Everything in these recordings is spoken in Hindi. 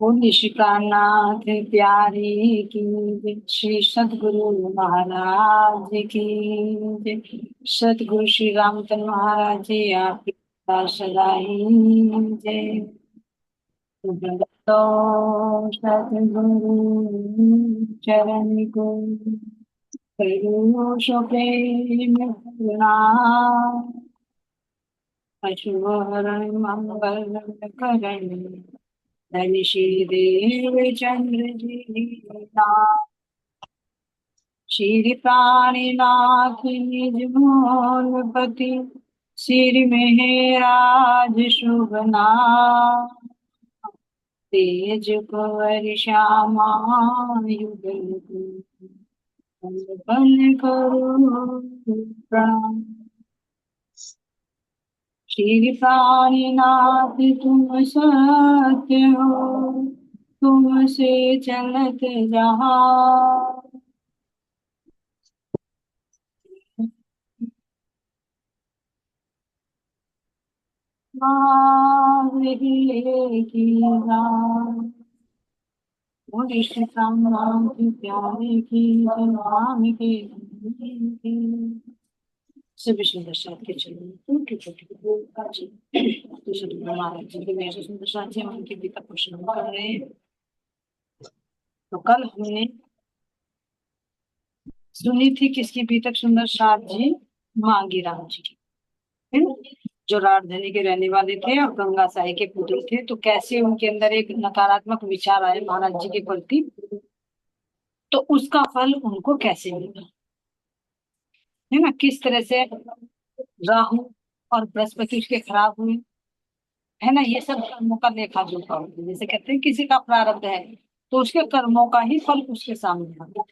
बोलिए श्री प्राणनाथ प्यारी की जय, श्री सतगुरु महाराज की जय। सतगुरु श्री रामचंद्र महाराज जी आपकी सदा ही जय। तो सतगुरु चरण को करो सो प्रेम करुणा, अशुभ हरण मंगल करण, धन श्री देव चंद्र जी का। श्री प्राणीनाथ निज मोलपति, सिर मेहराज शुभ नाम, तेज कुंवर श्यामा युगल बल करो प्रणाम। श्री प्राणीनाथ तुम सत्य हो, तुमसे चलत जहाँ, रही की राम। बोले श्री राम नाम की प्यारे की जय, राम के की सभी सुंदर साथ के चलिए टूटे टूटे काजी। तो सभी महाराज जी के वैसे सुंदर साथ जी हम उनकी गीता को श्रवण कर रहे हैं। तो कल हमने सुनी थी किसकी बीतक सुंदर साथ जी, मांगी राम जी की, है ना? जो राजधानी के रहने वाले थे और गंगा साई के पुत्र थे। तो कैसे उनके अंदर एक नकारात्मक विचार आए महाराज जी के प्रति, तो उसका फल उनको कैसे मिला, है ना? किस तरह से राहु और बृहस्पति उसके खराब हुए, है ना? ये सब कर्मों का लेखा जोखा होता है। जैसे कहते हैं किसी का प्रारब्ध है तो उसके कर्मों का ही फल उसके सामने आता है।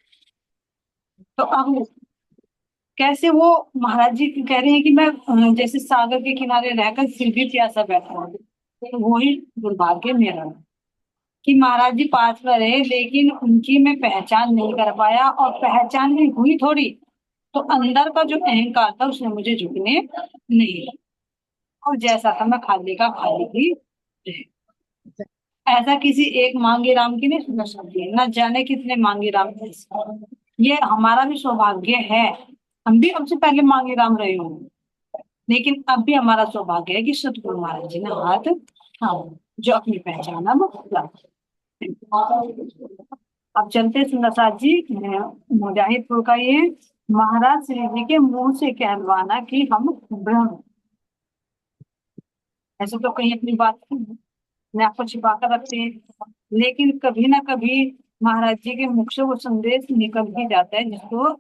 तो अब कैसे वो महाराज जी कह रहे हैं कि मैं जैसे सागर के किनारे रहकर फिर भी प्यासा बैठा हूँ, तो वही दुर्भाग्य मेरा है कि महाराज जी पास में रहे लेकिन उनकी मैं पहचान नहीं कर पाया, और पहचान भी हुई थोड़ी तो अंदर का जो अहंकार था उसने मुझे झुकने नहीं दिया, और जैसा था मैं खाली का खाली ही रह। ऐसा किसी एक मांगे राम की नहीं सुना सकती है, न जाने कितने मांगे राम थे। ये हमारा भी सौभाग्य है, हम भी हमसे पहले मांगे राम रहे होंगे, लेकिन अब भी हमारा सौभाग्य है कि सतगुरु महाराज जी ने हाथ थामा, जो अपनी पहचान अब अब चलते सुंदरसाद जी मुजाहिदपुर का ये महाराज श्री जी के मुंह से कहलवाना कि हम ब्रह्म, ऐसे तो कहीं अपनी बात अपने आप को छिपा कर रखते हैं, लेकिन कभी ना कभी महाराज जी के मुख से वो संदेश निकल ही जाता है जिसको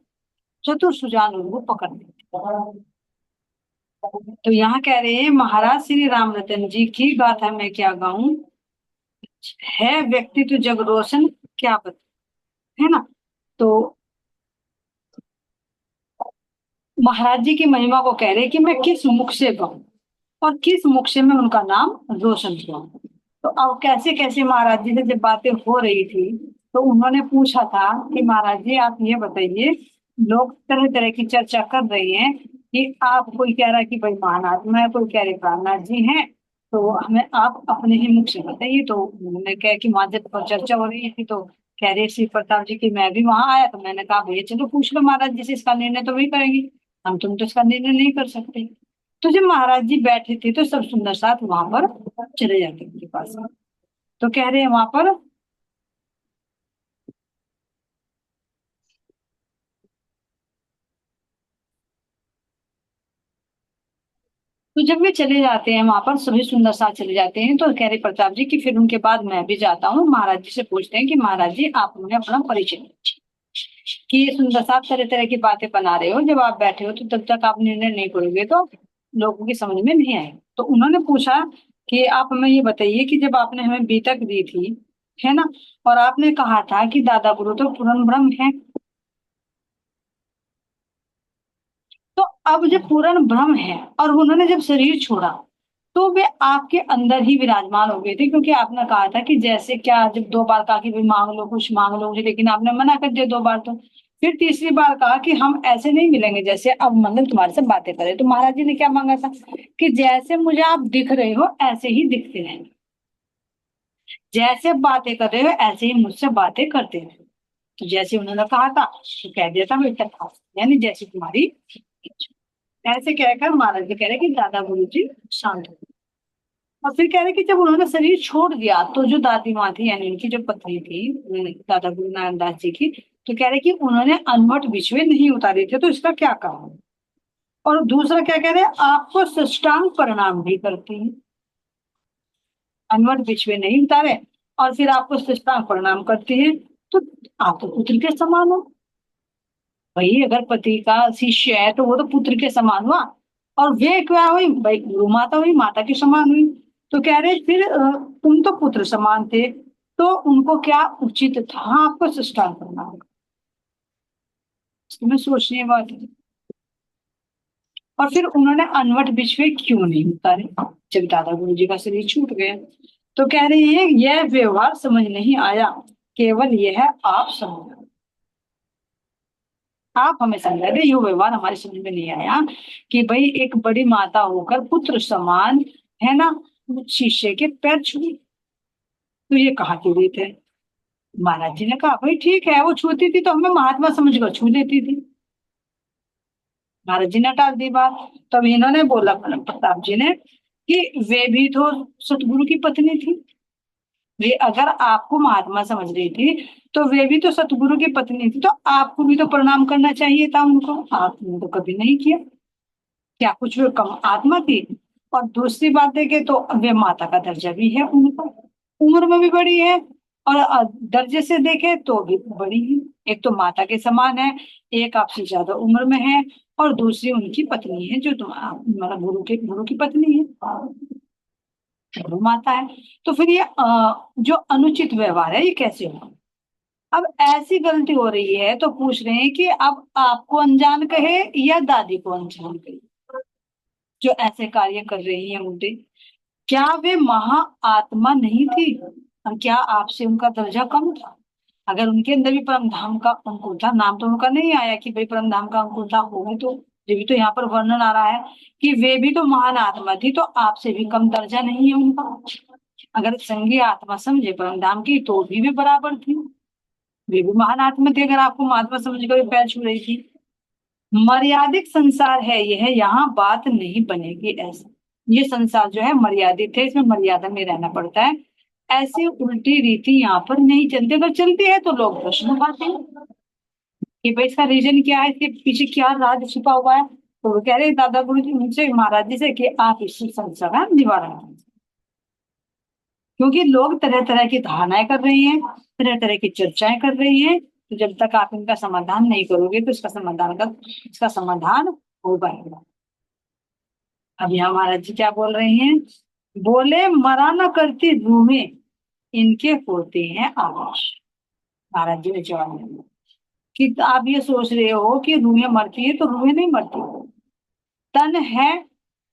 चतुर सुजान लोग पकड़ लेते हैं। तो यहाँ कह रहे हैं महाराज श्री राम रतन जी की गाथा मैं क्या गाऊं, है व्यक्ति तो जग रोशन क्या बता, है ना? तो महाराज जी की महिमा को कह रहे हैं कि मैं किस मुख से गाऊं और किस मुख से मैं उनका नाम रोशन करूं। तो अब कैसे कैसे महाराज जी से जब बातें हो रही थी तो उन्होंने पूछा था कि महाराज जी आप ये बताइए, लोग तरह तरह की चर्चा कर रहे हैं कि आप, कोई कह रहा है कि भाई महान आत्मा है, कोई कह रहे प्राणनाथ जी हैं, तो हमें आप अपने ही मुख से बताइए। तो उन्होंने कहा कि वहां जब पर चर्चा हो रही थी तो कह रहे श्री प्रताप जी की मैं भी वहां आया, तो मैंने कहा भैया चलो पूछ लो महाराज जी से, इसका निर्णय तो वही करेंगे, हम तुम तो इसका निर्णय नहीं कर सकते। तो जब महाराज जी बैठे थे तो सब सुंदर साथ वहां पर चले जाते उनके पास। तो कह रहे हैं वहां पर, तो जब वे चले जाते हैं वहां पर सभी सुंदर साथ चले जाते हैं, तो कह रहे प्रताप जी की फिर उनके बाद मैं भी जाता हूँ महाराज जी से पूछते हैं कि महाराज जी आप उन्हें अपना परिचय दीजिए, कि ये सुंदर साथ तरह तरह की बातें बना रहे हो, जब आप बैठे हो तो तब तक आप निर्णय नहीं करोगे तो लोगों की समझ में नहीं आएगा। तो उन्होंने पूछा कि आप हमें ये बताइए कि जब आपने हमें बीतक दी थी, है ना, और आपने कहा था कि दादा गुरु तो पूर्ण ब्रह्म है, तो अब जब पूर्ण ब्रह्म है और उन्होंने जब शरीर छोड़ा तो वे आपके अंदर ही विराजमान हो गए थे, क्योंकि आपने कहा था कि जैसे क्या, जब दो बार कहा कि भाई मांग लो कुछ मांग लो मुझे, लेकिन आपने मना कर दिया दो बार, तो फिर तीसरी बार कहा कि हम ऐसे नहीं मिलेंगे जैसे अब मतलब तुम्हारे से बातें करें। तो महाराज जी ने क्या मांगा था कि जैसे मुझे आप दिख रहे हो ऐसे ही दिखते रहेंगे। जैसे बातें कर रहे हो ऐसे ही मुझसे बातें करते रहो। तो जैसे उन्होंने कहा था तो कह दिया था बेटा था, यानी जैसी तुम्हारी इच्छा। ऐसे कहकर महाराज जी कह रहे कि दादा गुरु जी शांत हो गए। और फिर कह रहे कि जब उन्होंने शरीर छोड़ दिया तो जो दादी माँ थी यानी उनकी जो पत्नी थी दादा गुरु नानक दास जी की, तो कह रहे कि उन्होंने अनवट बिछवे नहीं उतारे थे, तो इसका क्या कारण। और दूसरा क्या कह रहे हैं, आपको साष्टांग प्रणाम भी करती हैं, अनवट बिछवे नहीं उतारे और फिर आपको साष्टांग प्रणाम करती हैं, तो आप तो पुत्र के समान हो। भाई अगर पति का शिष्य है तो वो तो पुत्र के समान हुआ, और वे क्या हुई भाई, गुरु माता हुई, माता के समान हुई। तो कह रहे फिर तुम तो पुत्र समान थे, तो उनको क्या उचित था आपको साष्टांग करना होगा। तुम्हें सोचने की बात है। और फिर उन्होंने अनवट बिछवे क्यों नहीं उतारे जब दादा गुरु जी का शरीर छूट गया। तो कह रही है यह व्यवहार समझ नहीं आया, केवल यह आप समझ, आप हमें समझा दे, ये व्यवहार हमारे समझ में नहीं आया कि भाई एक बड़ी माता होकर पुत्र समान, है ना, शिष्य के पैर छुए, तो ये कहाँ की रीत है। महाराज जी ने कहा भाई ठीक है, वो छूती थी तो हमें महात्मा समझकर छू लेती थी। महाराज जी ने टाल दी बात। तब इन्होंने बोला प्रताप जी ने कि वे भी तो सतगुरु की पत्नी थी, वे अगर आपको महात्मा समझ रही थी तो वे भी तो सतगुरु की पत्नी थी, तो आपको भी तो प्रणाम करना चाहिए था उनको, आपने तो कभी नहीं किया। क्या कुछ वे कम आत्मा थी। और दूसरी बात देखे तो वे माता का दर्जा भी है उनका, उम्र में भी बड़ी है, और दर्जे से देखे तो भी बड़ी है। एक तो माता के समान है, एक आपसे ज्यादा उम्र में है, और दूसरी उनकी पत्नी है जो मतलब गुरु की पत्नी है, गुरु माता है। तो फिर ये जो अनुचित व्यवहार है ये कैसे हो। अब ऐसी गलती हो रही है तो पूछ रहे हैं कि अब आपको अनजान कहे या दादी को अनजान कहे जो ऐसे कार्य कर रही है उल्टे। क्या वे महा आत्मा नहीं थी, और क्या आपसे उनका दर्जा कम था। अगर उनके अंदर भी परम धाम का अंकुर था, नाम तो उनका नहीं आया कि भाई परम धाम का अंकुर था, होगी तो ये भी तो यहाँ पर वर्णन आ रहा है कि वे भी तो महान आत्मा थी, तो आपसे भी कम दर्जा नहीं है उनका। अगर संगी आत्मा समझे परम धाम की तो भी वे बराबर थी, वे भी महान आत्मा थी अगर आपको महात्मा समझकर वे पैर छू रही थी। मर्यादित संसार है यह, यहाँ बात नहीं बनेगी ऐसा। ये संसार जो है मर्यादित है, इसमें मर्यादा में रहना पड़ता है। ऐसी उल्टी रीति यहाँ पर नहीं चलती, अगर चलती है तो लोग प्रश्न उठाते हैं कि भाई इसका रीजन क्या है, इसके पीछे क्या राज छिपा हुआ है। तो वो कह रहे दादा गुरु जी उनसे महाराज जी से कि आप इस समस्या का निवारण कीजिए, क्योंकि लोग तरह तरह की धारणाएं कर रही हैं, तरह तरह की चर्चाएं कर रही हैं, तो जब तक आप इनका समाधान नहीं करोगे तो इसका समाधान होगा ही नहीं। अब यहाँ महाराज जी क्या बोल रहे हैं, बोले मरा न करती रूहें इनके होते हैं आवेश। महाराज जी ने जवाब दिया कि आप ये सोच रहे हो कि रूहें मरती है, तो रूहें नहीं मरती, तन है,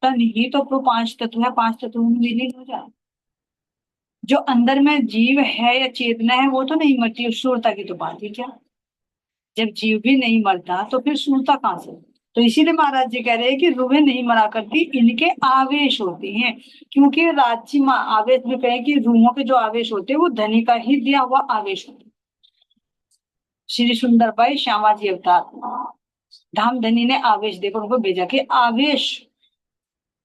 तन ही तो पांच तत्व है, पांच तत्वों में विलीन हो जाए। जो अंदर में जीव है या चेतना है वो तो नहीं मरती, उस शूरता की तो बात ही क्या। जब जीव भी नहीं मरता तो फिर शूरता कहाँ से। तो इसीलिए महाराज जी कह रहे हैं कि रूहें नहीं मरा करती, इनके आवेश होते हैं। क्योंकि राजसी आवेश में कहे कि रूहों के जो आवेश होते हैं वो धनी का ही दिया हुआ आवेश होते हैं। श्री सुंदर बाई श्यामाजी अवतार धाम धनी ने आवेश देकर उनको भेजा कि आवेश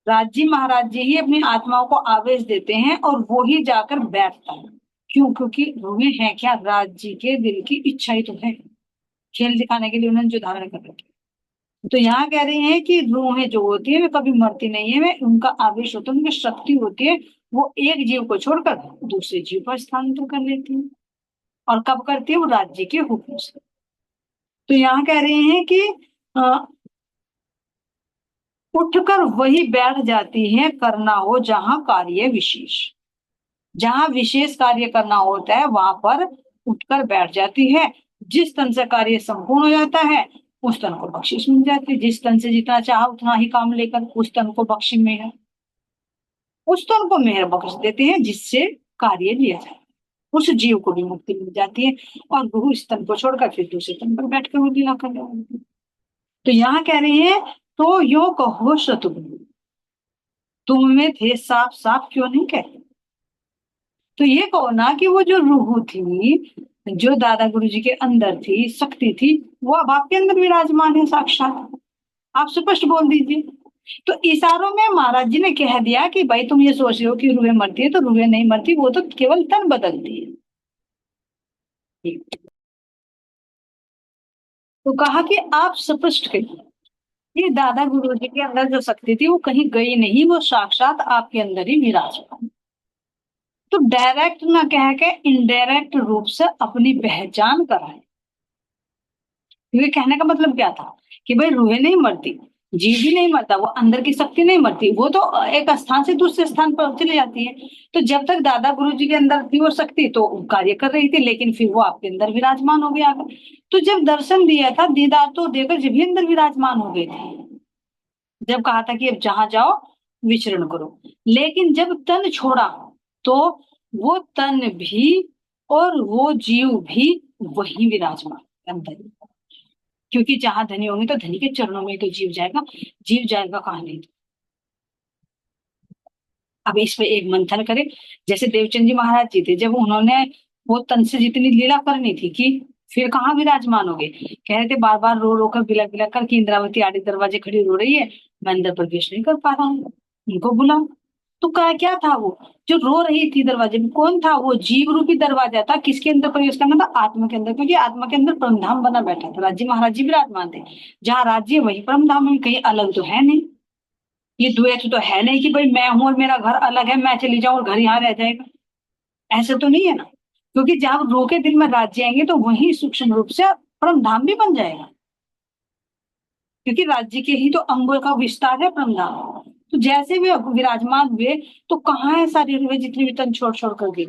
राजी महाराज जी ही अपनी आत्माओं को आवेश देते हैं और वो ही जाकर बैठता है। क्यों, क्योंकि रूहें हैं क्या, राज जी के दिल की इच्छा ही तो है, खेल दिखाने के लिए उन्होंने जो धारण कर रखी। तो यहाँ कह रहे हैं कि रूहें जो होती है वे कभी मरती नहीं है, वे उनका आवेश होता है, उनकी शक्ति होती है, वो एक जीव को छोड़कर दूसरे जीव पर स्थानांतर कर लेती है। और कब करती है, वो राज्य के हुक्म से। तो यहाँ कह रहे हैं कि अ, उठकर वही बैठ जाती है, करना हो जहां कार्य विशेष, जहां विशेष कार्य करना होता है वहां पर उठकर बैठ जाती है। जिस तन से कार्य संपूर्ण हो जाता है उस तन को बख्शिश मिल जाती है, जिस तन से जितना चाहा उतना ही काम लेकर उस तन को बख्शी मेहर, उस तन को मेहर बख्श देते हैं जिससे कार्य लिया जाए, उस जीव को भी मुक्ति मिल जाती है। और गुरु इस तन को छोड़कर फिर दूसरे तन पर बैठकर वो लीला कर रहे हैं। तो यहाँ कह रहे हैं तो यो कहो शतगुरु, तुम में थे साफ साफ क्यों नहीं कहते। तो ये कहो ना कि वो जो रूह थी, जो दादा गुरु जी के अंदर थी, शक्ति थी, वो अब आपके अंदर विराजमान है साक्षात। आप स्पष्ट बोल दीजिए। तो इशारों में महाराज जी ने कह दिया कि भाई तुम ये सोच रहे हो कि रूहें मरती है, तो रूहें नहीं मरती, वो तो केवल तन बदलती है। तो कहा कि आप स्पष्ट कहिए, ये दादा गुरु जी के अंदर जो शक्ति थी वो कहीं गई नहीं, वो साक्षात आपके अंदर ही विराजमान। तो डायरेक्ट ना कह के इनडायरेक्ट रूप से अपनी पहचान कराए। क्योंकि कहने का मतलब क्या था कि भाई रूहें नहीं मरती, जीव भी नहीं मरता, वो अंदर की शक्ति नहीं मरती, वो तो एक स्थान से दूसरे स्थान पर चली जाती है। तो जब तक दादा गुरु जी के अंदर थी वो शक्ति तो कार्य कर रही थी, लेकिन फिर वो आपके अंदर विराजमान हो गया। तो जब दर्शन दिया था, दीदार तो देकर जब भी अंदर विराजमान हो गए थे, जब कहा था कि अब जहां जाओ विचरण करो। लेकिन जब तन छोड़ा तो वो तन भी और वो जीव भी वही विराजमान अंदर। क्योंकि जहां धनी होंगे तो धनी के चरणों में तो जीव जाएगा, जीव जाएगा कहाँ नहीं। अब इस पे एक मंथन करें। जैसे देवचंद जी महाराज जी थे, जब उन्होंने वो तन से जितनी लीला करनी थी कि फिर कहाँ विराजमान हो गए। कह रहे थे बार बार रो रो कर बिलक बिलक कर कि इंद्रावती आड़े दरवाजे खड़ी रो रही है, मैं अंदर प्रवेश नहीं कर पा रहा हूँ, उनको बुलाओ। तो कहा क्या था वो जो रो रही थी दरवाजे में, कौन था वो? जीव रूपी दरवाजा था। किसके अंदर प्रवेश करना था? आत्मा के अंदर, क्योंकि आत्मा के अंदर परमधाम बना बैठा था, राज्य महाराज जी विराजमान थे। जहाँ राज्य वही परमधाम है, कहीं अलग तो है नहीं। ये द्वैत तो है नहीं कि भाई मैं हूं और मेरा घर अलग है, मैं चली जाऊं और घर यहाँ रह जाएगा, ऐसा तो नहीं है ना। क्योंकि जब रोके दिल में राज्य आएंगे तो वही सूक्ष्म रूप से परम धाम भी बन जाएगा। क्योंकि राज्य के ही तो अंगों का विस्तार है परम धाम। तो जैसे भी विराजमान हुए, तो कहाँ है सारी रूहें जितनी भी तन छोड़ छोड़ कर गई?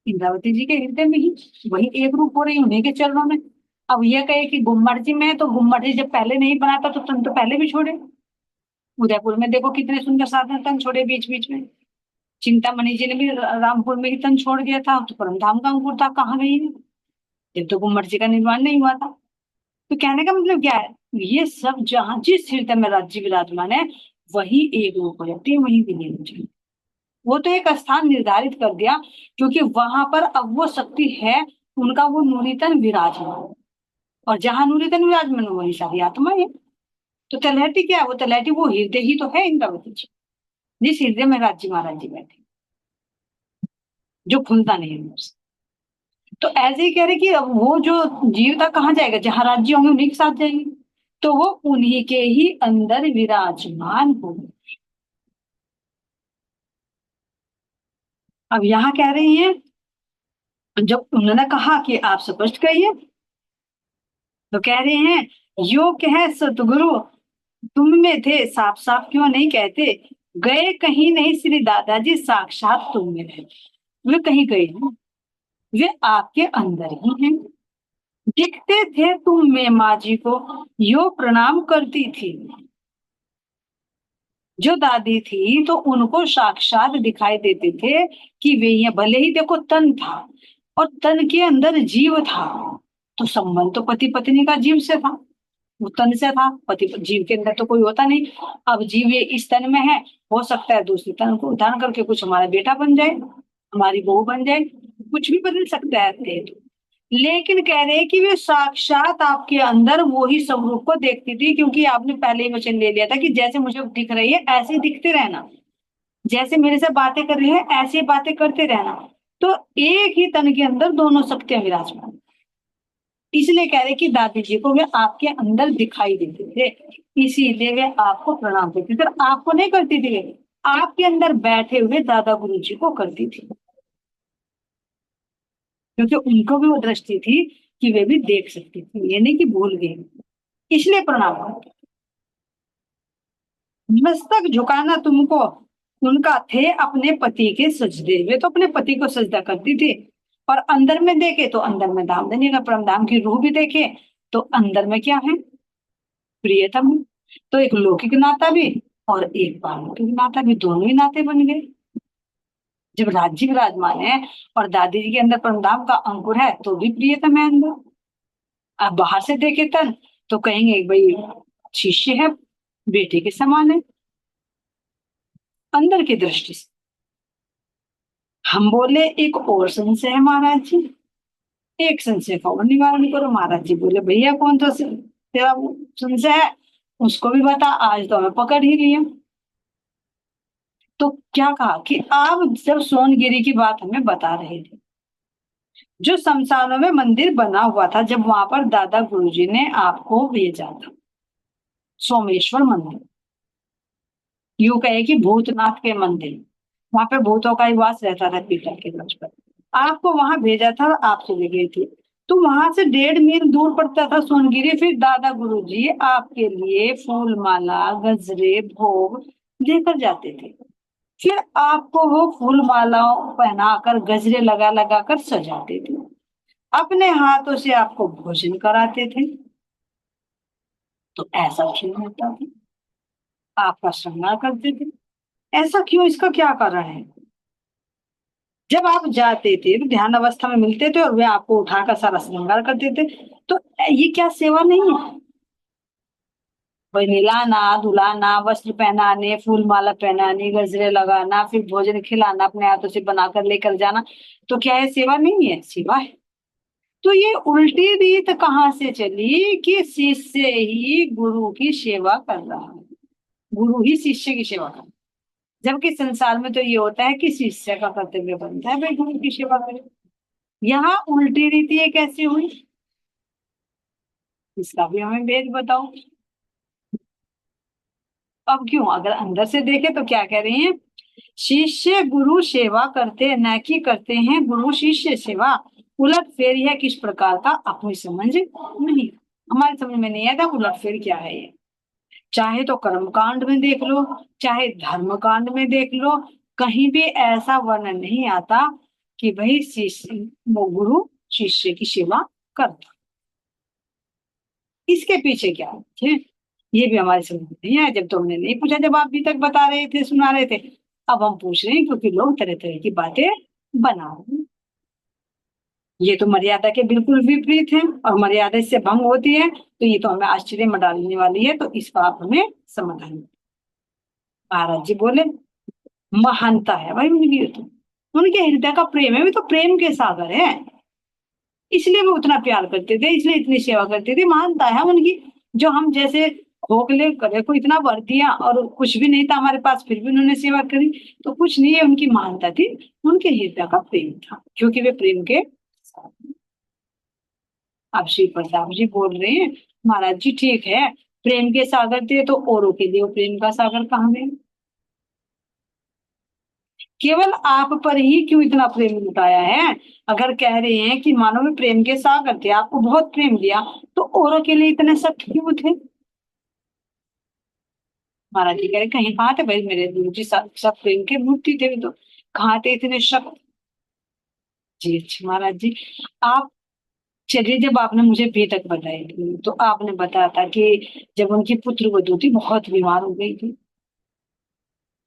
इंद्रावती जी के हृदय में ही वही एक रूप हो रही, उन्हीं के चरणों में। अब ये कहे कि गुम्मट जी में है, तो गुम्मट जी जब पहले नहीं बनाता तो तन तो पहले भी छोड़े। उदयपुर में देखो कितने सुंदर साधन तन छोड़े बीच बीच में। चिंतामणि जी ने भी रामपुर में ही तन छोड़ दिया था, तो परमधाम का अंकुर था, कहाँ गई है? जब तो गुम्मट जी का निर्माण नहीं हुआ था। तो कहने का मतलब क्या है? ये सब जहां जिस हृदय में राज्य विराजमान है, वही एक रूप हो जाती है, वही विलीन हो जाती है। वो तो एक स्थान निर्धारित कर दिया, क्योंकि वहां पर अब वो शक्ति है, उनका वो नूरितन विराजमान। और जहां नूरितन विराजमान वही सारी आत्मा है। तो तलहटी क्या है? वो तलहटी वो हृदय ही तो है इंद्रावती जी, जिस हृदय में राज्य महाराज जी बैठे, जो खुलता नहीं है उससे। तो ऐसे ही कह रहे कि अब वो जो जीव था कहाँ जाएगा? जहां राज्य होंगे उन्हीं के साथ जाएंगे। तो वो उन्हीं के ही अंदर विराजमान हो। अब यहाँ कह रही हैं, जब उन्होंने कहा कि आप स्पष्ट कहिए, तो कह रहे हैं यो कह सतगुरु तुम में थे, साफ साफ क्यों नहीं कहते? गए कहीं नहीं श्री दादाजी, साक्षात तुम में रहे। वे कहीं गए नहीं, वे आपके अंदर ही हैं। दिखते थे तुम में माँ जी को, यो प्रणाम करती थी। जो दादी थी तो उनको साक्षात दिखाई देते थे कि वे ये, भले ही देखो तन था और तन के अंदर जीव था, तो संबंध तो पति पत्नी का जीव से था, वो तन से था। पति जीव के अंदर तो कोई होता नहीं। अब जीव ये इस तन में है, हो सकता है दूसरे तन को धारण करके कुछ हमारा बेटा बन जाए, हमारी बहू बन जाए, कुछ भी बदल सकता है तो। लेकिन कह रहे हैं कि वे साक्षात आपके अंदर वो ही स्वरूप को देखती थी, क्योंकि आपने पहले ही वचन ले लिया था कि जैसे मुझे दिख रही है ऐसे ही दिखते रहना, जैसे मेरे से बातें कर रही है ऐसे ही बातें करते रहना। तो एक ही तन के अंदर दोनों शक्तियां विराजमान। इसलिए कह रहे कि दादी जी को वे आपके अंदर दिखाई देते थे, इसीलिए वे आपको प्रणाम करती थी। आपको नहीं करती थी, वे आपके अंदर बैठे हुए दादा गुरु जी को करती थी, क्योंकि उनको भी वो दृष्टि थी कि वे भी देख सकती थी, ये नहीं कि भूल गए, इसलिए प्रणाम करते। मस्तक झुकाना तुमको उनका थे अपने पति के सजदे, वे तो अपने पति को सजदा करती थी। और अंदर में देखे तो अंदर में धामधनी का परमधाम की रूह भी देखे, तो अंदर में क्या है? प्रियतम। तो एक लौकिक नाता भी और एक पारलौकिक नाता भी, दोनों ही नाते बन गए। जब राज्य विराजमान है और दादी जी के अंदर परमधाम का अंकुर है, तो भी प्रियतम है अंदर। आप बाहर से देखे तन तो कहेंगे भाई शिष्य है, बेटे के समान है, अंदर की दृष्टि से। हम बोले एक और संशय है महाराज जी, एक संशय का और निवारण करो। महाराज जी बोले भैया कौन सा तेरा वो संशय है, उसको भी बता, आज तो हमें पकड़ ही लिया। तो क्या कहा कि आप जब सोनगिरी की बात हमें बता रहे थे, जो शमशानों में मंदिर बना हुआ था, जब वहां पर दादा गुरुजी ने आपको भेजा था, सोमेश्वर मंदिर, यूं कहे कि भूतनाथ के मंदिर, वहां पे भूतों का ही वास रहता था पीतल के गज पर, आपको वहां भेजा था और आप चले गए थे। तो वहां से 1.5 मील दूर पड़ता था सोनगिरी। फिर दादा गुरुजी आपके लिए फूल माला गजरे भोग लेकर जाते थे। फिर आपको वो फूल मालाओं पहनाकर गजरे लगा लगा कर सजाते थे, अपने हाथों से आपको भोजन कराते थे। तो ऐसा क्यों होता था, आपका श्रृंगार करते थे, ऐसा क्यों, इसका क्या कारण है? जब आप जाते थे तो ध्यान अवस्था में मिलते थे और वे आपको उठाकर सारा श्रृंगार करते थे। तो ये क्या सेवा नहीं है? वही नहलाना धुलाना, वस्त्र पहनाने, फूल माला पहनाने, गजरे लगाना, फिर भोजन खिलाना, अपने हाथों से बनाकर लेकर जाना, तो क्या है सेवा नहीं है? सेवा है। तो ये उल्टी रीत कहाँ से चली कि शिष्य ही गुरु की सेवा कर रहा है, गुरु ही शिष्य की सेवा कर रहा है? जबकि संसार में तो ये होता है कि शिष्य का कर्तव्य बनता है भाई गुरु की सेवा करे। यहाँ उल्टी रीति ये कैसे हुई, इसका भी हमें भेद बताओ। अब क्यों, अगर अंदर से देखे तो क्या कह रहे हैं, शिष्य गुरु सेवा करते न कि करते हैं गुरु शिष्य सेवा, उलट फेर यह किस प्रकार का अपनी समझ नहीं, हमारी समझ में नहीं आता उलट फेर क्या है ये। चाहे तो कर्म कांड में देख लो, चाहे धर्म कांड में देख लो, कहीं भी ऐसा वर्णन नहीं आता कि भाई शिष्य वो गुरु शिष्य की सेवा करता। इसके पीछे क्या है ये भी हमारे समझ में नहीं आया। जब तो हमने नहीं पूछा, जब आप अभी तक बता रहे थे सुना रहे थे, अब हम पूछ रहे हैं क्योंकि लोग तरह तरह की बातें बना रहे हैं। ये तो मर्यादा के बिल्कुल विपरीत है, और मर्यादा इससे भंग होती है तो ये तो हमें आश्चर्य में डालने वाली है। तो इसका आप हमें समाधान। महाराज जी बोले महानता है भाई उनकी, तो उनके हृदय का प्रेम है, भी तो प्रेम के सागर है, इसलिए वो उतना प्यार करते थे, इसलिए इतनी सेवा करते थे। महानता है उनकी। जो हम जैसे खोखले करे को इतना भर दिया और कुछ भी नहीं था हमारे पास, फिर भी उन्होंने सेवा करी, तो कुछ नहीं है, उनकी महानता थी, उनके हृदय का प्रेम था, क्योंकि वे प्रेम के सागर। अब श्री प्रताप जी बोल रहे हैं महाराज जी ठीक है, प्रेम के सागर थे तो औरों के लिए वो प्रेम का सागर कहाँ गए, केवल आप पर ही क्यों इतना प्रेम लुटाया है? अगर कह रहे हैं कि मानो में प्रेम के सागर थे, आपको बहुत प्रेम दिया, तो औरों के लिए इतने सख्त क्यों थे? महाराज जी कह रहे कहीं कहाँ थे भाई मेरे गुरु जी, सब सब प्रेम के मूर्ति थे, वे तो कहाँ थे इतने सख्त? जी अच्छा महाराज जी, आप चलिए, जब आपने मुझे भेदक बताई थी तो आपने बताया था कि जब उनकी पुत्र वधू थी बहुत बीमार हो गई थी,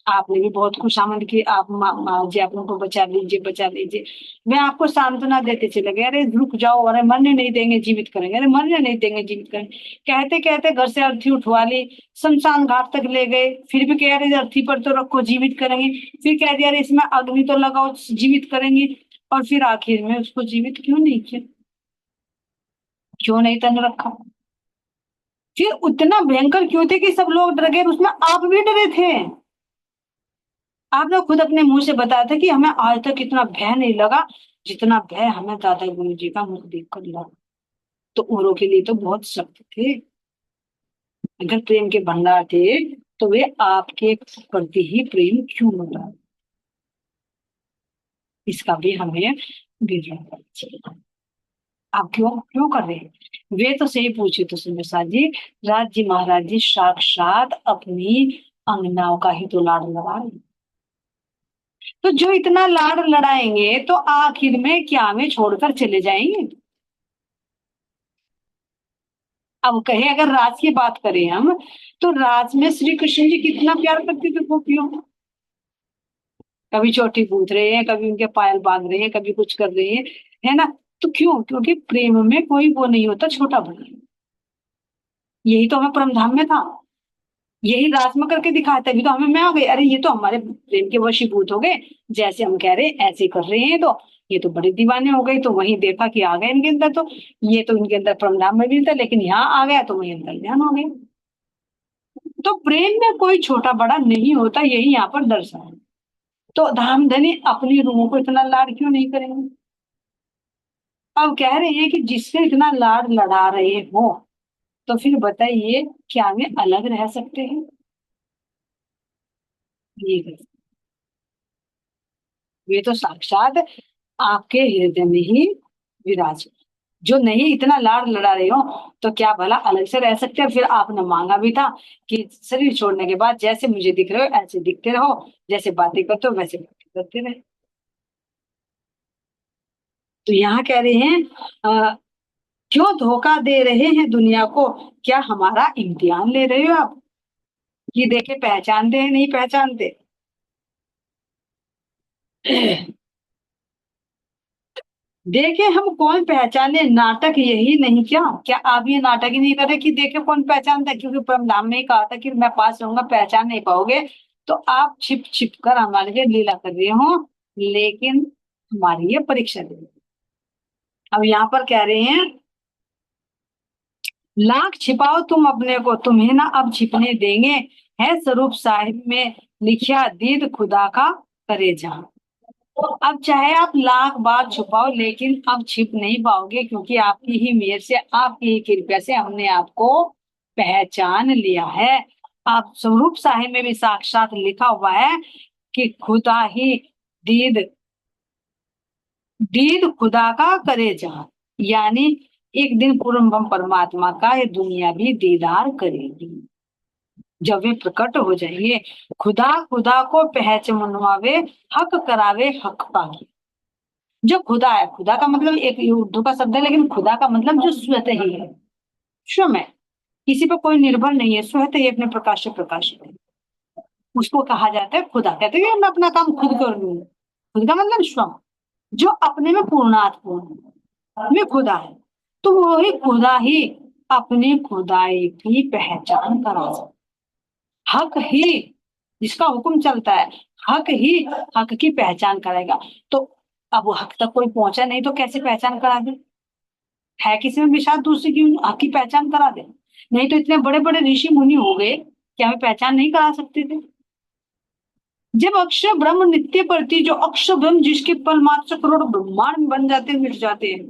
आपने भी बहुत खुशामद की, आप माँ जी आप उनको बचा लीजिए बचा लीजिए। मैं आपको सांत्वना देते चले गए, अरे रुक जाओ, अरे मरने नहीं देंगे जीवित करेंगे, अरे मरने नहीं देंगे जीवित करेंगे। कहते कहते घर से अर्थी उठवा ली, शमशान घाट तक ले गए, फिर भी कह रहे अर्थी पर तो रखो जीवित करेंगे, फिर कह दिया अरे इसमें अग्नि तो लगाओ जीवित करेंगे, और फिर आखिर में उसको जीवित क्यों नहीं किया, क्यों नहीं तन रखा? फिर उतना भयंकर क्यों थे कि सब लोग डर गए, उसमें आप भी डरे थे? आपने खुद अपने मुंह से बताया था कि हमें आज तक इतना भय नहीं लगा जितना भय हमें दादा गुरु जी का मुख देखकर लगा। तो औरों के लिए तो बहुत सख्त थे, अगर प्रेम के भंडार थे तो वे आपके प्रति ही प्रेम क्यों होता, इसका भी हमें विवरण करना चाहिए। आप क्यों क्यों कर रहे हैं? वे तो सही पूछे तो सुमेशा जी, राज जी महाराज जी साक्षात अपनी अंगनाओं का ही तो लाड लड़ा रहे हैं। तो जो इतना लाड लड़ाएंगे तो आखिर में क्या हमें छोड़कर चले जाएंगे? अब कहे अगर राज की बात करें हम, तो राज में श्री कृष्ण जी कितना प्यार करते थे गोपियों को, कभी चोटी पूछ रहे हैं, कभी उनके पायल बांध रहे हैं, कभी कुछ कर रहे हैं, है ना? तो क्यों? क्योंकि प्रेम में कोई वो नहीं होता छोटा बड़ा, यही तो हमें परम धाम में था। यही रास्म करके दिखाता है। अभी तो हमें मैं हो गई, अरे ये तो हमारे प्रेम के वशीभूत हो गए, जैसे हम कह रहे ऐसे कर रहे हैं, तो ये तो बड़े दीवाने हो गए। तो वहीं देखा कि आ गए इनके अंदर, तो ये तो इनके अंदर परमधाम में भी था, लेकिन यहाँ आ गया तो वही अंदर ध्यान हो गया। तो प्रेम में कोई छोटा बड़ा नहीं होता, यही यहाँ पर दर्शाया है। तो धाम धनी अपनी रूहों को इतना लाड क्यों नहीं करेंगे? अब कह रहे हैं कि जिससे इतना लाड लड़ा रहे हो, तो फिर बताइए क्या वे अलग रह सकते हैं? ये वे तो साक्षात आपके हृदय में ही विराज, जो नहीं इतना लाड लड़ा रहे हो, तो क्या भला अलग से रह सकते हैं? फिर आपने मांगा भी था कि शरीर छोड़ने के बाद जैसे मुझे दिख रहे हो ऐसे दिखते रहो, जैसे बातें करते हो वैसे बातें करते रहे। तो यहाँ कह रहे हैं क्यों धोखा दे रहे हैं दुनिया को? क्या हमारा इम्तिहान ले रहे हो आप कि देखे पहचानते हैं नहीं पहचानते? देखे हम कौन पहचाने, नाटक यही नहीं क्या? क्या आप ये नाटक ही नहीं कर रहे कि देखे कौन पहचानता है? क्योंकि परमधाम में ही कहा था कि मैं पास रहूंगा पहचान नहीं पाओगे। तो आप छिप छिप कर हमारे लिए लीला कर रहे हो, लेकिन हमारी ये परीक्षा ले रहे हो। अब यहाँ पर कह रहे हैं लाख छिपाओ तुम अपने को, तुम्हें ना अब छिपने देंगे। है स्वरूप साहिब में लिखा दीद खुदा का करे जहां। अब चाहे आप लाख बार छुपाओ, लेकिन अब छिप नहीं पाओगे, क्योंकि आपकी ही मेहर से, आपकी ही कृपा से हमने आपको पहचान लिया है। आप स्वरूप साहिब में भी साक्षात लिखा हुआ है कि खुदा ही दीद दीद खुदा का करे जहां, यानी एक दिन पूर्ण परमात्मा का ये दुनिया भी दीदार करेगी जब वे प्रकट हो जाएंगे। खुदा खुदा को पहचानवावे, हक करावे हक पागी। जो खुदा है, खुदा का मतलब एक ये उर्दू का शब्द है, लेकिन खुदा का मतलब जो स्वतः ही है, स्वयं है, किसी पर कोई निर्भर नहीं है, स्वतः ही अपने प्रकाश से प्रकाशित है, उसको कहा जाता है खुदा। कहते हैं कि मैं अपना काम खुद कर लूंगा, खुद का मतलब स्वयं, जो अपने में पूर्णात्मा में खुदा है। तो वही खुदा ही अपनी खुदाई की पहचान करा सकता, हक ही जिसका हुक्म चलता है, हक ही हक की पहचान करेगा। तो अब वो हक तक कोई पहुंचा नहीं तो कैसे पहचान करा दे? है किसी में विश्वास दूसरे की हक की पहचान करा दे? नहीं तो इतने बड़े बड़े ऋषि मुनि हो गए, क्या हमें पहचान नहीं करा सकते थे? जब अक्षर ब्रह्म नित्य प्रति, जो अक्षर ब्रह्म जिसके पल मात्र से करोड़ ब्रह्मांड में बन जाते हैं, मिट जाते हैं,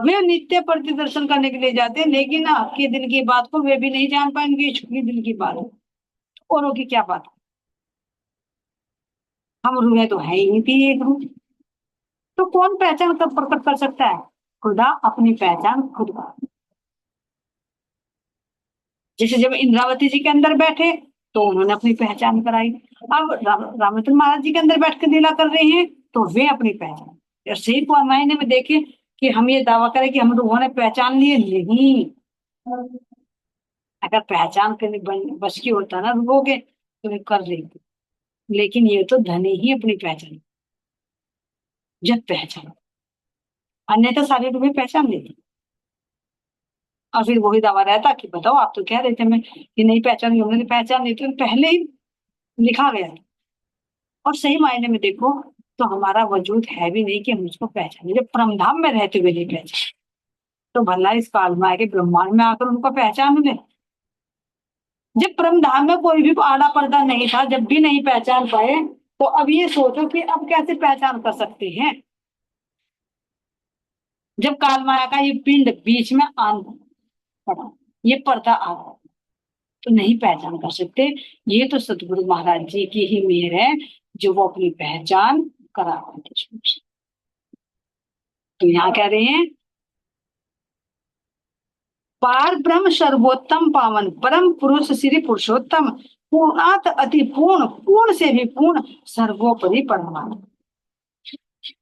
वे नित्य प्रति दर्शन करने के लिए जाते हैं, लेकिन आपके दिल की बात को वे भी नहीं जान पाएंगे, छुपी दिल की बात औरों की क्या बात। हम रूहें तो है ही नहीं थी एक रूह, तो कौन पहचान कब प्रकट कर सकता है? खुदा अपनी पहचान खुद का। जैसे जब इंद्रावती जी के अंदर बैठे तो उन्होंने अपनी पहचान कराई। अब रामचंद्र महाराज जी के अंदर बैठ कर लीला कर रहे हैं तो वे अपनी पहचान, या सही को मायने में देखे कि हम ये दावा करें कि हम लोगों ने पहचान लिए, नहीं। अगर पहचान करने बस की होता ना लोगे तो वे कर लेते, लेकिन ये तो धनी ही अपनी पहचान जब पहचान, अन्यथा सारी रूहें पहचान लेती। और फिर वही दावा रहता कि बताओ आप तो कह रहे थे मैं कि नहीं पहचान, हमने पहचान नहीं, तो पहले ही लिखा गया था। और सही मायने में देखो तो हमारा वजूद है भी नहीं कि हम उसको पहचाने, जब परमधाम में रहते हुए नहीं पहचान, तो भला इस काल में आके ब्रह्मांड में आकर उनको पहचान ले। जब परमधाम में कोई भी आड़ा पर्दा नहीं था, जब भी नहीं पहचान पाए, तो अब ये सोचो कि अब कैसे पहचान कर सकते हैं? जब काल माया का ये पिंड बीच में आन पड़ा, ये पर्दा आ गया, तो नहीं पहचान कर सकते। ये तो सतगुरु महाराज जी की ही मेहर है, जो वो अपनी पहचान करा पाते। तो यहाँ कह रहे हैं पार ब्रह्म सर्वोत्तम पावन परम पुरुष श्री पुरुषोत्तम, पूर्णात अति पूर्ण, पूर्ण से भी पूर्ण, सर्वोपरि परमात्मा,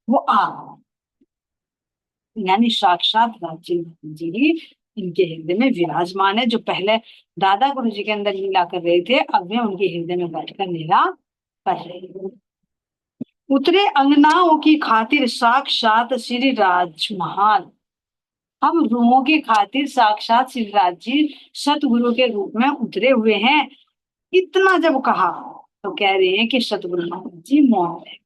वो आ, यानी साक्षात राज्य जी ही इनके हृदय में विराजमान है। जो पहले दादा गुरु जी के अंदर लीला कर रहे थे, अब वे उनके हृदय में बैठकर लीला कर रहे हैं। उतरे अंगनाओं की खातिर साक्षात श्री राज महान, हम रूहों की खातिर साक्षात श्री राज जी सतगुरु के रूप में उतरे हुए हैं। इतना जब कहा तो कह रहे हैं कि सतगुरु महाराज जी मौन रहे।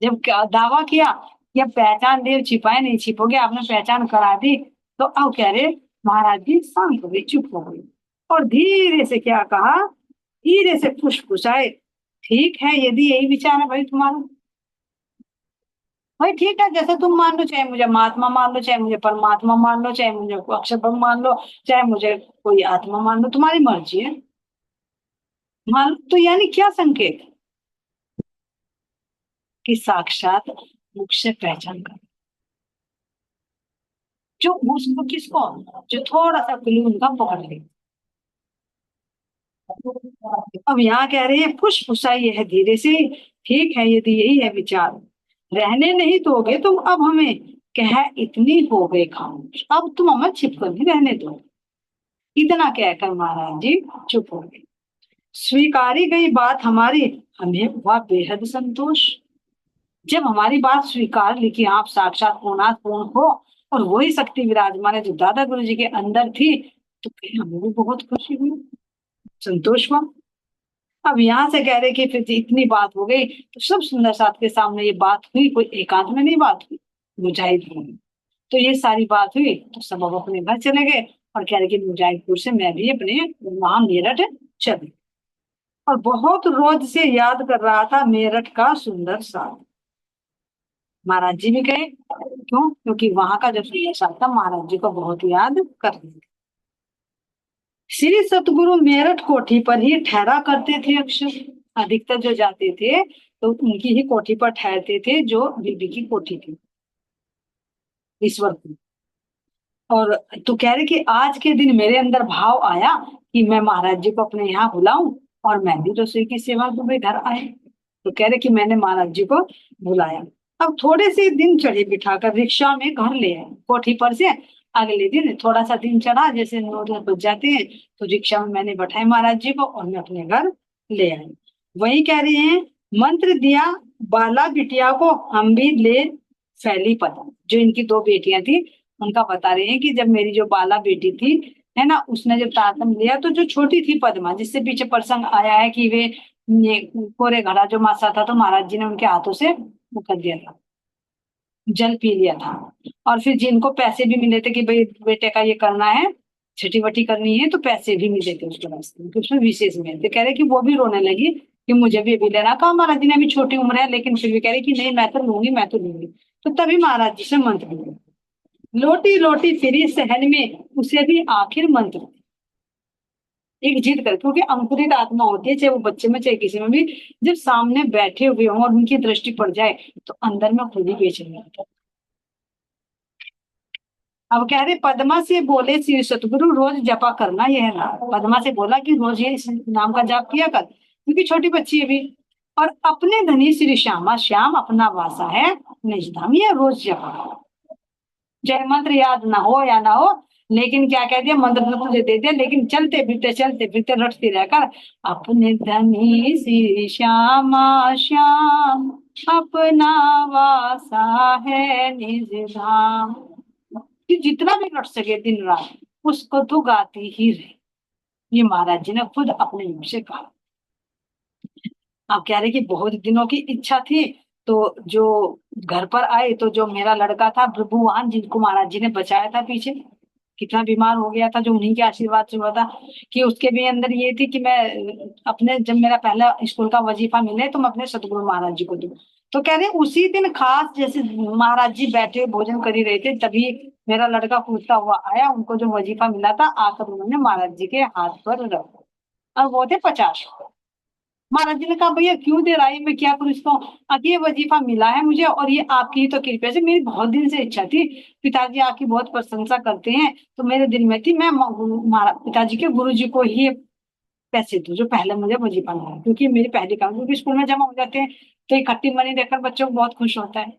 जब दावा किया कि अब पहचान देव छिपाए नहीं छिपोगे, आपने पहचान करा दी, तो अब कह रहे महाराज जी शांत हो गए, चुप हो गए। और धीरे से क्या कहा, धीरे से फुसफुसाए, ठीक है यदि यही विचार है भाई तुम्हारा, भाई ठीक है, जैसे तुम मान लो, चाहे मुझे महात्मा मान लो, चाहे मुझे परमात्मा मान लो, चाहे मुझे अक्षर ब्रह्म मान लो, चाहे मुझे कोई आत्मा मान लो, तुम्हारी मर्जी है। मान लो तो यानी क्या संकेत, कि साक्षात मुख से पहचान कर, जो उसको किसको, जो थोड़ा सा क्लू उनका पकड़ ले। अब यहाँ कह रहे हैं फुसफुसाइए है धीरे से, ठीक है यदि यही है विचार, रहने नहीं दोगे तुम अब हमें, कह इतनी हो गए खामोश, अब तुम हमें छिप कर नहीं रहने दो। इतना कहकर महाराज जी चुप हो गए। स्वीकारी गई बात हमारी, हमें हुआ बेहद संतोष। जब हमारी बात स्वीकार ली कि आप साक्षात पूर्णात पूर्ण हो, और वही शक्ति विराजमान है जो दादा गुरु जी के अंदर थी, तो फिर हमें भी बहुत खुशी हुई, संतोष हुआ। अब यहाँ से कह रहे कि फिर इतनी बात हो गई, तो सब सुंदर साथ के सामने ये बात हुई, कोई एकांत में नहीं बात हुई, मुजाहिद हुई। तो ये सारी बात हुई तो सब अब अपने घर चले गए, और कह रहे कि मुजाहिदपुर से मैं भी अपने वहां मेरठ चली, और बहुत रोज से याद कर रहा था मेरठ का सुंदर साथ। महाराज जी भी गए, क्यों, क्योंकि वहां का जो सुंदर साथ था महाराज जी को बहुत याद कर रहे थे। श्री सतगुरु मेरठ कोठी पर ही ठहरा करते थे अक्सर, अधिकतर जो जाते थे तो उनकी ही कोठी पर ठहरते थे, जो बीबी की कोठी थी ईश्वर की। और तो कह रहे कि आज के दिन मेरे अंदर भाव आया कि मैं महाराज जी को अपने यहाँ बुलाऊं, और मैं भी रसोई की सेवा को मेरे घर आए। तो कह रहे कि मैंने महाराज जी को बुलाया। अब थोड़े से दिन चढ़े बिठाकर रिक्शा में घर ले आए कोठी पर से। अगले दिन थोड़ा सा दिन चढ़ा, जैसे 9 10 बज जाते हैं, तो रिक्शा में मैंने बैठाए महाराज जी को, और मैं अपने घर ले आई। वही कह रहे हैं, मंत्र दिया बाला बिटिया को, हम भी ले फैली पता। जो इनकी दो बेटियां थी उनका बता रहे हैं कि जब मेरी जो बाला बेटी थी, है ना, उसने जब तारतम लिया, तो जो छोटी थी पद्मा, जिससे पीछे प्रसंग आया है कि वे ये कोरे घड़ा जो मासा था, तो महाराज जी ने उनके हाथों से वो कर दिया था, जल पी लिया था। और फिर जिनको पैसे भी मिले थे कि भाई बेटे का ये करना है, छठी वटी करनी है, तो पैसे भी मिले थे उसके रास्ते में, कि उसमें विशेष मिले थे। कह रहे कि वो भी रोने लगी कि मुझे भी अभी लेना। कहा महाराज जी ने अभी छोटी उम्र है, लेकिन फिर भी कह रही कि नहीं मैं तो लूंगी, मैं तो लूंगी। तो तभी महाराज जी से मंत्र मिले, लोटी लोटी फिरी सहन में, उसे भी आखिर मंत्र, एक जिद कर, क्योंकि अंकुरित आत्मा होती है, चाहे वो बच्चे में चाहे किसी में भी, जब सामने बैठे हुए हों और उनकी दृष्टि पड़ जाए, तो अंदर में खुद ही बेचैन रहता है। अब कह रहे पद्मा से बोले श्री सतगुरु रोज जपा करना यह नाम। पद्मा से बोला कि रोज ये इस नाम का जाप किया कर, क्योंकि छोटी बच्ची है भी। और अपने धनी श्री श्यामा, श्याम अपना वासा है निज धाम, ये रोज जपा। चाहे मंत्र याद ना हो या ना हो, लेकिन क्या कह दिया, मंत्र तो तुझे दे दिया, लेकिन चलते फिरते रटती रहकर, अपने धनी श्री श्यामा, श्याम अपना वासा है निज धाम, कि जितना भी लट सके दिन रात उसको तो गाती ही रहे। ये महाराज जी ने खुद अपने मुंह से कहा। आप कह रहे कि बहुत दिनों की इच्छा थी, तो जो घर पर आए, तो जो मेरा लड़का था प्रभुवान, जिनको महाराज जी ने बचाया था पीछे, कितना बीमार हो गया था, जो उन्हीं के आशीर्वाद से हुआ था, कि उसके भी अंदर ये थी कि मैं अपने, जब मेरा पहला स्कूल का वजीफा मिले तो मैं अपने सतगुरु महाराज जी को दूं। तो कह रहे उसी दिन खास, जैसे महाराज जी बैठे भोजन कर ही रहे थे, तभी मेरा लड़का कूदता हुआ आया, उनको जो वजीफा मिला था आकर उन्होंने महाराज जी के हाथ पर रखा, और वो थे 50। महाराज जी ने कहा भैया क्यों दे रहा है, मैं क्या करूँ इसको, अब ये वजीफा मिला है मुझे, और ये आपकी ही तो कृपा से, मेरी बहुत दिन से इच्छा थी, पिताजी आपकी बहुत प्रशंसा करते हैं, तो मेरे दिल में थी मैं पिताजी के गुरु जी को ही पैसे दूं, जो पहले मुझे वजीफा मिला, क्योंकि मेरी पहली काम, क्योंकि स्कूल में जमा हो जाते हैं, तो इकट्ठी मनी देखकर बच्चों को बहुत खुश होता है।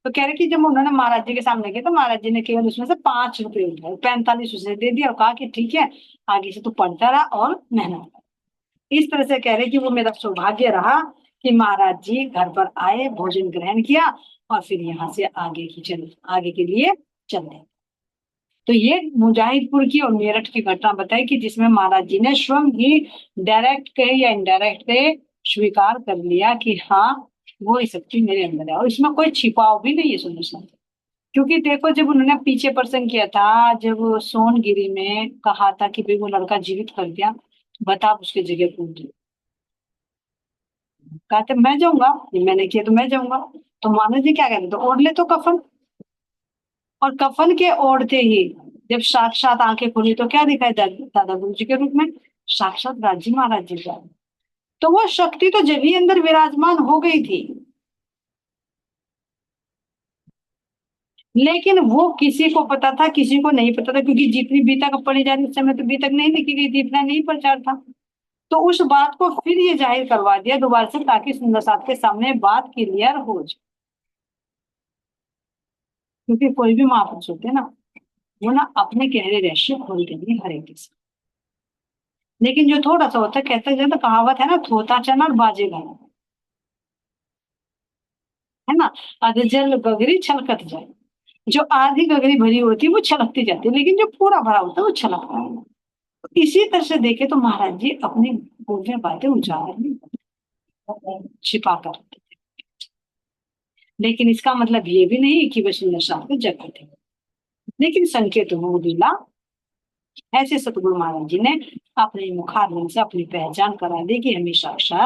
तो कह रहे कि जब उन्होंने महाराज जी के सामने किया, तो महाराज जी ने केवल उसमें से 5 रुपए उठाए, 45 उसे दे दिया, और कहा कि ठीक है, आगे से तू पढ़ता रहा और मेहनत। इस तरह से कह रहे कि वो मेरा सौभाग्य रहा कि महाराज जी घर पर आए, भोजन ग्रहण किया, और फिर यहाँ से आगे की चल, आगे के लिए चल रहे। तो ये मुजाहिदपुर की और मेरठ की घटना बताई कि जिसमें महाराज जी ने स्वयं ही डायरेक्ट कहे या इनडायरेक्ट कहे स्वीकार कर लिया कि हाँ वो ही शक्ति मेरे अंदर है, और इसमें कोई छिपाव भी नहीं है सुंदर सा। क्योंकि देखो जब उन्होंने पीछे प्रश्न किया था, जब सोनगिरी में कहा था कि भाई वो लड़का जीवित कर दिया, बता आप उसकी जगह कौन थी। कहा था मैं जाऊंगा, ये मैंने किया तो मैं जाऊंगा। तो मानो जी क्या कहते, तो ओढ़ ले तो कफन। और कफन के ओढ़ते ही जब साक्षात आंखें खुली तो क्या दिखाई दादा गुरु जी के रूप में, साक्षात राजी महाराज जी का। तो वो शक्ति तो जब ही अंदर विराजमान हो गई थी, लेकिन वो किसी को पता था किसी को नहीं पता था, क्योंकि जितनी बीतक पढ़ी जा रही उस समय तो बीतक नहीं लिखी गई थी, इतना नहीं प्रचार था। तो उस बात को फिर ये जाहिर करवा दिया दोबारा से, ताकि सुंदर साहब के सामने बात क्लियर हो जाए। क्योंकि कोई भी महापुरुष होते हैं ना, वो ना अपने गहरे रहस्य खोल देंगे हर एक के साथ। लेकिन जो थोड़ा सा होता है, कहते हैं तो कहावत है ना, थोता चना और बाजेगा, है ना। अधजल गगरी छलकत जाए। जो आधी गगरी भरी होती है वो छलकती जाती है, लेकिन जो पूरा भरा होता है वो छलकता है। तो इसी तरह से देखे तो महाराज जी अपनी गोपनीय बातें उजागर में छिपा कर, लेकिन इसका मतलब ये भी नहीं कि वह नशा को जगह थे। लेकिन संकेत वो दिला, ऐसे सतगुरु महाराज जी ने अपने मुखारविंद से अपनी पहचान करा दी कि हमें साक्षात